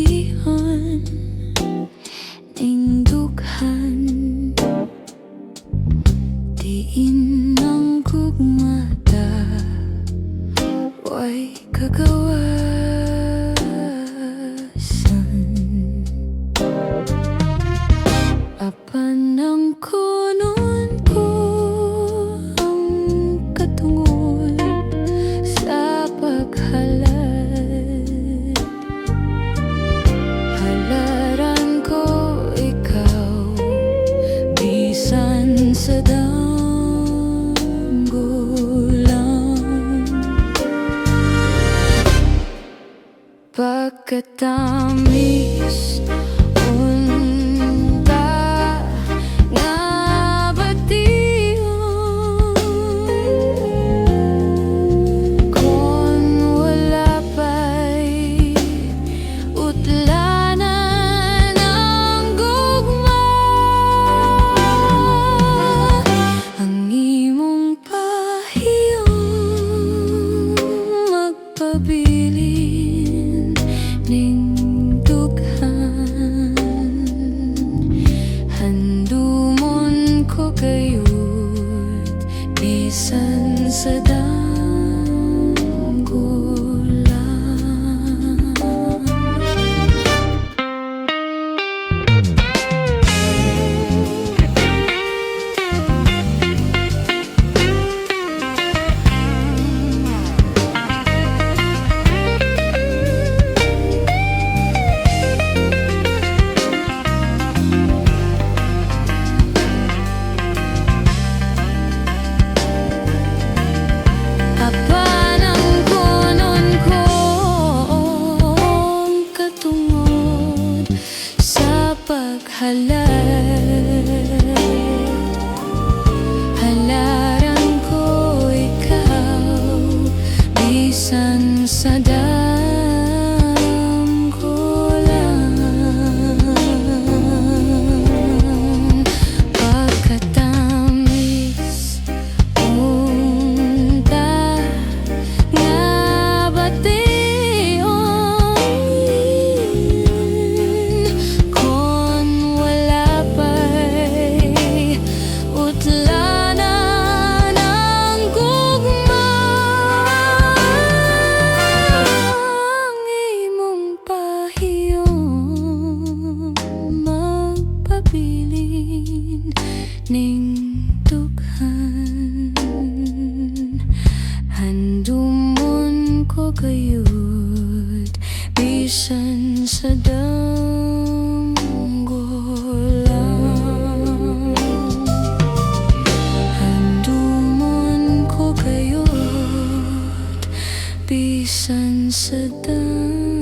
pahiyaan ning dughan, diin ang gugmata way kagawasan. Apan ang kunon ko ang katungod sa paghalad. Halaran ko ikaw, bisan sa damgo lang. Pagkatamis unta nga batiyon, kon wala pa'y utlanan ang gugma. Ang imong pahiyong magpabilin ning dughan, handumon ko gayud bisan sa damgo lang. Apan ang kunon ko ang katungod sa paghalad. Halaran ko ikaw, bisan sa damgo lang. Pagkatamis unta nga bation, kon wala pa'y utlanan ang gugma. Ang imong pahiyong magpabilin ning dughan, handumon ko gayud bisan sa damgo lang. Handumon ko gayud bisan sa damgo.